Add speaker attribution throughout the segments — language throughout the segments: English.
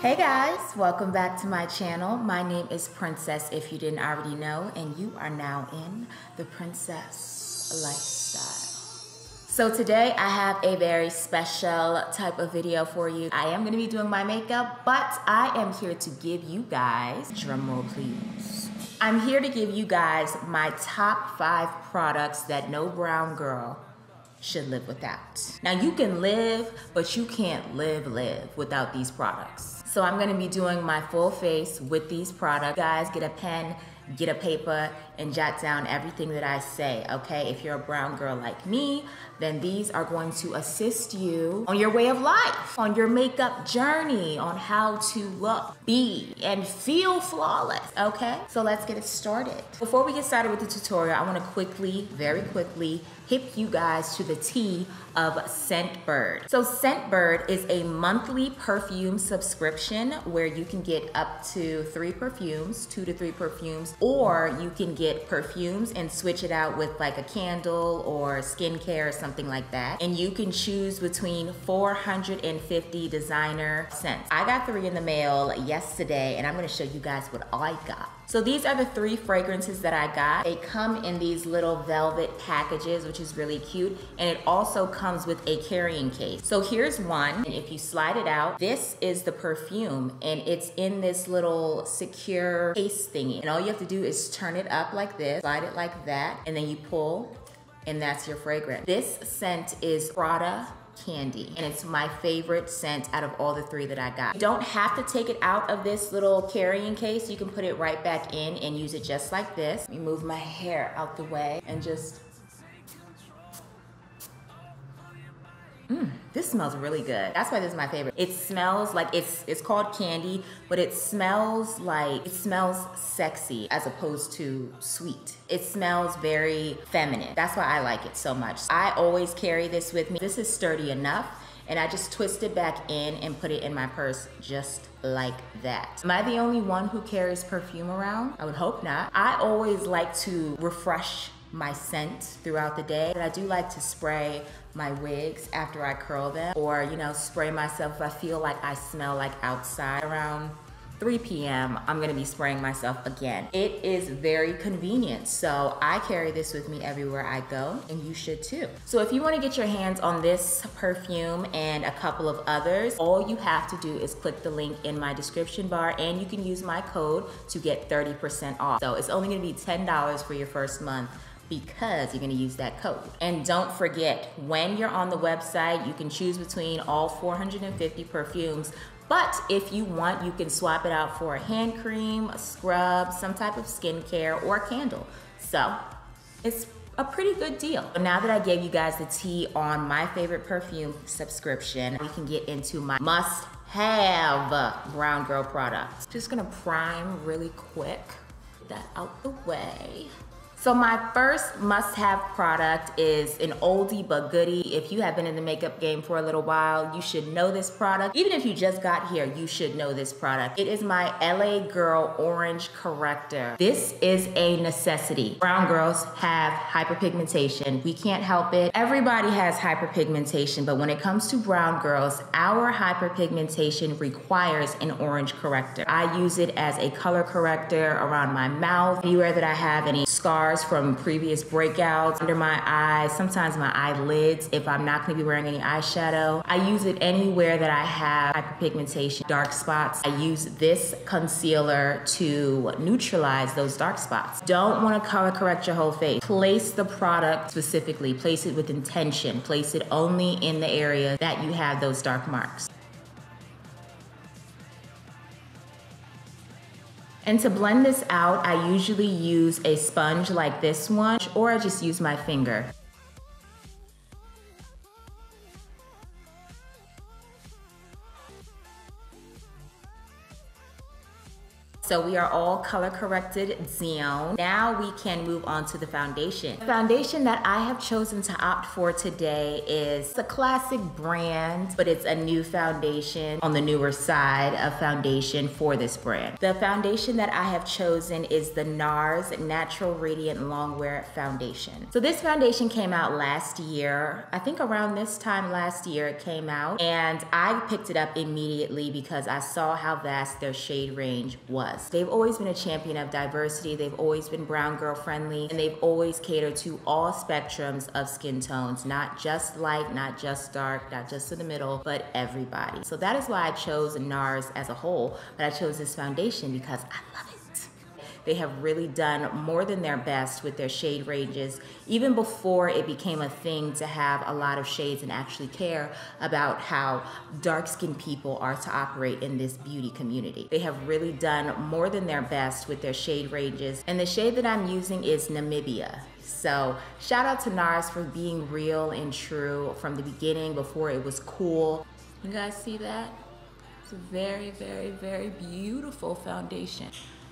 Speaker 1: Hey guys, welcome back to my channel. My name is Princess, if you didn't already know, and you are now in the Princess Lifestyle. So today I have a very special type of video for you. I am gonna be doing my makeup, but I am here to give you guys, drum roll please. I'm here to give you guys my top 5 products that no brown girl should live without. Now you can live, but you can't live without these products. So I'm gonna be doing my full face with these products. Guys, get a pen, get a paper, and jot down everything that I say, okay? If you're a brown girl like me, then these are going to assist you on your way of life, on your makeup journey, on how to look, be, and feel flawless, okay? So let's get it started. Before we get started with the tutorial, I wanna quickly, very quickly, hip you guys to the tea of ScentBird. So ScentBird is a monthly perfume subscription where you can get up to 3 perfumes, 2 to 3 perfumes, or you can get perfumes and switch it out with like a candle or skincare or something like that. And you can choose between 450 designer scents. I got 3 in the mail yesterday and I'm gonna show you guys what I got. So these are the 3 fragrances that I got. They come in these little velvet packages, which is really cute. And it also comes with a carrying case. So here's one, and if you slide it out, this is the perfume, and it's in this little secure case thingy. And all you have to do is turn it up like this, slide it like that, and then you pull, and that's your fragrance. This scent is Prada Candy, and it's my favorite scent out of all the 3 that I got. You don't have to take it out of this little carrying case. You can put it right back in and use it just like this. Let me move my hair out the way and just this smells really good. That's why this is my favorite. It smells like, it's called candy, but it smells sexy as opposed to sweet. It smells very feminine. That's why I like it so much. I always carry this with me. This is sturdy enough, and I just twist it back in and put it in my purse just like that. Am I the only one who carries perfume around? I would hope not. I always like to refresh my scent throughout the day. But I do like to spray my wigs after I curl them, or you know, spray myself if I feel like I smell like outside. Around 3 p.m. I'm gonna be spraying myself again. It is very convenient, so I carry this with me everywhere I go, and you should too. So if you wanna get your hands on this perfume and a couple of others, all you have to do is click the link in my description bar, and you can use my code to get 30% off. So it's only gonna be $10 for your first month, because you're gonna use that code. And don't forget, when you're on the website, you can choose between all 450 perfumes, but if you want, you can swap it out for a hand cream, a scrub, some type of skincare, or a candle. So it's a pretty good deal. So now that I gave you guys the tea on my favorite perfume subscription, we can get into my must-have brown girl products. Just gonna prime really quick, get that out the way. So my first must-have product is an oldie but goodie. If you have been in the makeup game for a little while, you should know this product. Even if you just got here, you should know this product. It is my LA Girl Orange Corrector. This is a necessity. Brown girls have hyperpigmentation. We can't help it. Everybody has hyperpigmentation, but when it comes to brown girls, our hyperpigmentation requires an orange corrector. I use it as a color corrector around my mouth, anywhere that I have any scars from previous breakouts, under my eyes, sometimes my eyelids if I'm not gonna be wearing any eyeshadow. I use it anywhere that I have hyperpigmentation, dark spots. I use this concealer to neutralize those dark spots. Don't wanna color correct your whole face. Place the product specifically, place it with intention. Place it only in the area that you have those dark marks. And to blend this out, I usually use a sponge like this one, or I just use my finger. So we are all color corrected down. Now we can move on to the foundation. The foundation that I have chosen to opt for today is a classic brand, but it's a new foundation on the newer side of foundation for this brand. The foundation that I have chosen is the NARS Natural Radiant Longwear Foundation. So this foundation came out last year. I think around this time last year it came out, and I picked it up immediately because I saw how vast their shade range was. They've always been a champion of diversity. They've always been brown girl friendly, and they've always catered to all spectrums of skin tones, not just light, not just dark, not just in the middle, but everybody. So that is why I chose NARS as a whole, but I chose this foundation because I love it. They have really done more than their best with their shade ranges, even before it became a thing to have a lot of shades and actually care about how dark-skinned people are to operate in this beauty community. They have really done more than their best with their shade ranges, and the shade that I'm using is NAMIBIA. So shout out to NARS for being real and true from the beginning before it was cool. You guys see that? It's a very, very, very beautiful foundation.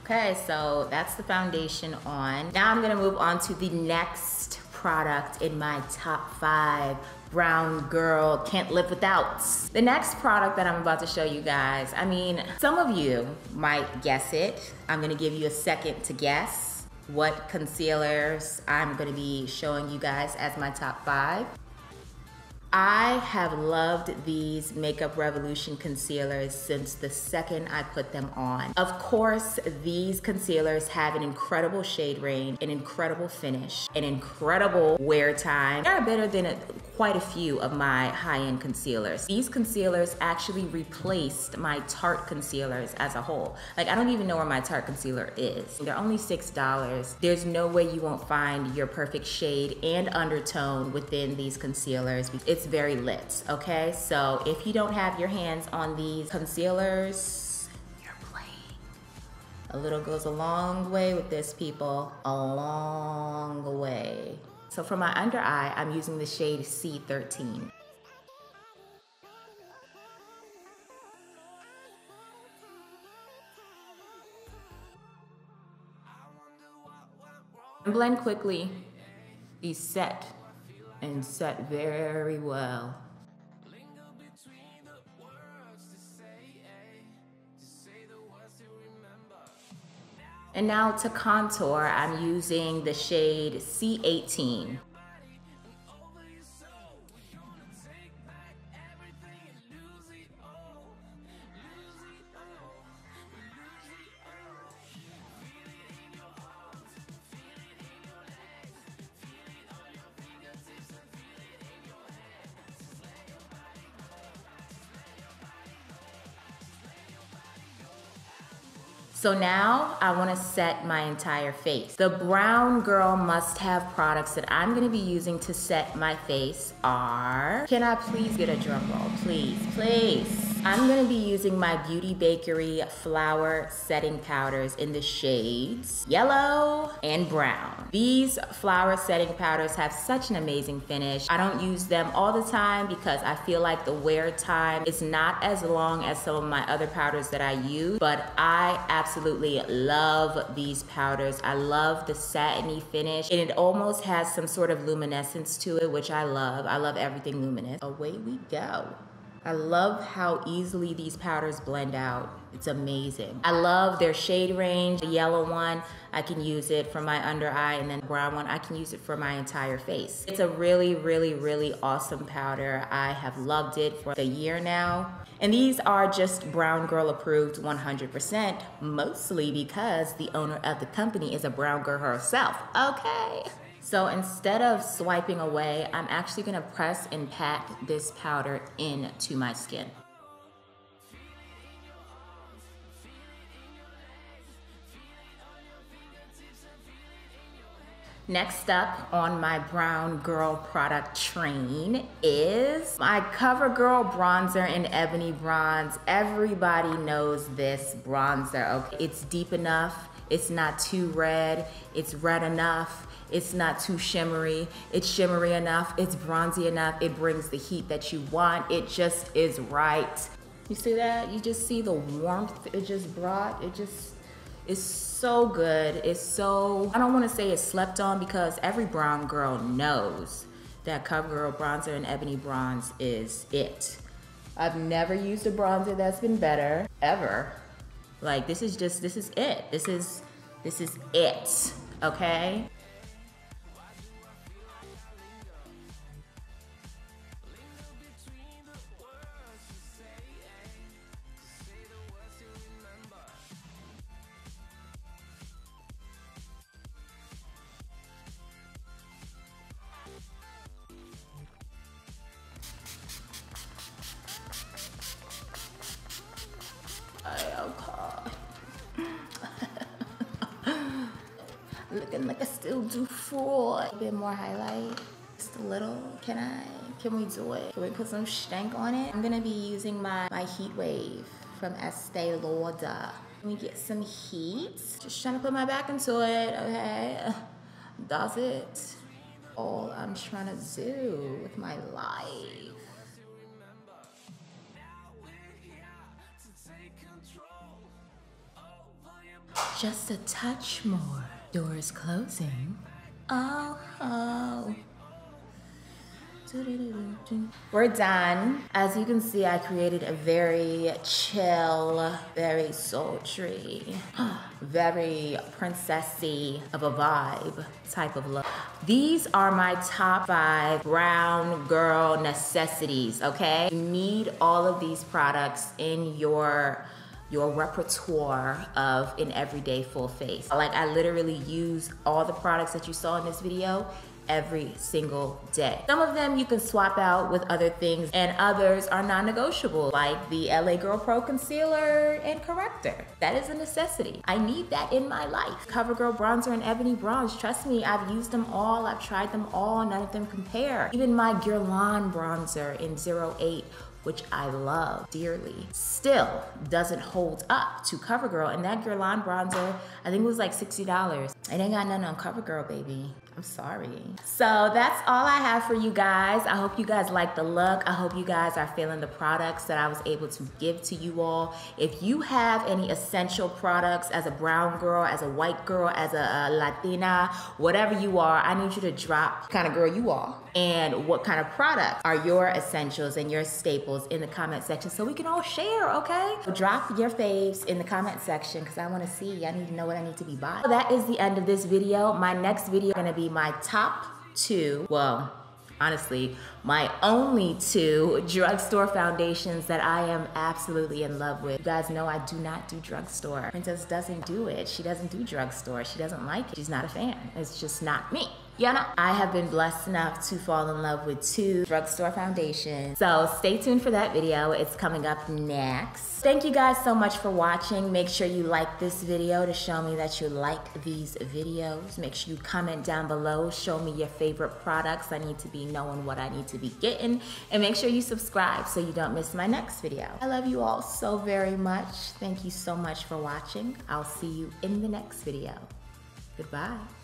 Speaker 1: Okay, so that's the foundation on. Now I'm gonna move on to the next product in my top 5 brown girl can't live without. The next product that I'm about to show you guys, I mean, some of you might guess it. I'm gonna give you a second to guess what concealers I'm gonna be showing you guys as my top 5. I have loved these Makeup Revolution concealers since the second I put them on. Of course, these concealers have an incredible shade range, an incredible finish, an incredible wear time. They're better than quite a few of my high-end concealers. These concealers actually replaced my Tarte concealers as a whole. Like, I don't even know where my Tarte concealer is. They're only $6. There's no way you won't find your perfect shade and undertone within these concealers. It's very lit, okay? So if you don't have your hands on these concealers, you're playing. A little goes a long way with this, people. A long way. So for my under eye, I'm using the shade C13. And blend quickly. These set and set very well. And now to contour, I'm using the shade C18. So now I wanna set my entire face. The brown girl must-have products that I'm gonna be using to set my face are, can I please get a drum roll, please, please. I'm gonna be using my Beauty Bakerie flower setting powders in the shades yellow and brown. These flower setting powders have such an amazing finish. I don't use them all the time because I feel like the wear time is not as long as some of my other powders that I use, but I absolutely love these powders. I love the satiny finish, and it almost has some sort of luminescence to it, which I love. I love everything luminous. Away we go. I love how easily these powders blend out. It's amazing. I love their shade range. The yellow one, I can use it for my under eye, and then the brown one, I can use it for my entire face. It's a really, really, really awesome powder. I have loved it for a year now. And these are just brown girl approved 100%, mostly because the owner of the company is a brown girl herself, okay? So instead of swiping away, I'm actually gonna press and pat this powder into my skin. Next up on my brown girl product train is my COVERGIRL bronzer in Ebony Bronze. Everybody knows this bronzer, okay? It's deep enough, it's not too red, it's red enough, it's not too shimmery, it's shimmery enough, it's bronzy enough, it brings the heat that you want, it just is right. You see that? You just see the warmth it just brought, it just It's so good. It's so, I don't want to say it's slept on because every brown girl knows that CoverGirl bronzer and ebony bronze is it. I've never used a bronzer that's been better, ever. Like, this is it. This is it, okay? Looking like I still do fraud. A bit more highlight, just a little. Can we do it? Can we put some stank on it? I'm gonna be using my Heat Wave from Estee Lauder. Let me get some heat. Just trying to put my back into it, okay? That's it. All I'm trying to do with my life. Just a touch more. Doors closing. Oh. We're done. As you can see, I created a very chill, very sultry, very princessy of a vibe type of look. These are my top 5 brown girl necessities, okay? You need all of these products in your repertoire of an everyday full face. Like, I literally use all the products that you saw in this video every single day. Some of them you can swap out with other things, and others are non-negotiable, like the LA Girl Pro Concealer and Corrector. That is a necessity. I need that in my life. CoverGirl Bronzer and Ebony Bronze, trust me, I've used them all, I've tried them all, none of them compare. Even my Guerlain Bronzer in 08, which I love dearly, still doesn't hold up to CoverGirl. And that Guerlain bronzer, I think it was like $60. It ain't got nothing on CoverGirl, baby. I'm sorry. So that's all I have for you guys. I hope you guys like the look. I hope you guys are feeling the products that I was able to give to you all. If you have any essential products as a brown girl, as a white girl, as a Latina, whatever you are, I need you to drop what kind of girl you are and what kind of products are your essentials and your staples in the comment section so we can all share, okay? So drop your faves in the comment section because I want to see. I need to know what I need to be buying. So that is the end of this video. My next video is going to be my top 2, well, honestly, my only 2 drugstore foundations that I am absolutely in love with. You guys know I do not do drugstore. Princess doesn't do it. She doesn't do drugstore. She doesn't like it. She's not a fan. It's just not me. You know, I have been blessed enough to fall in love with 2 drugstore foundations. So stay tuned for that video. It's coming up next. Thank you guys so much for watching. Make sure you like this video to show me that you like these videos. Make sure you comment down below. Show me your favorite products. I need to be knowing what I need to be getting. And make sure you subscribe so you don't miss my next video. I love you all so very much. Thank you so much for watching. I'll see you in the next video. Goodbye.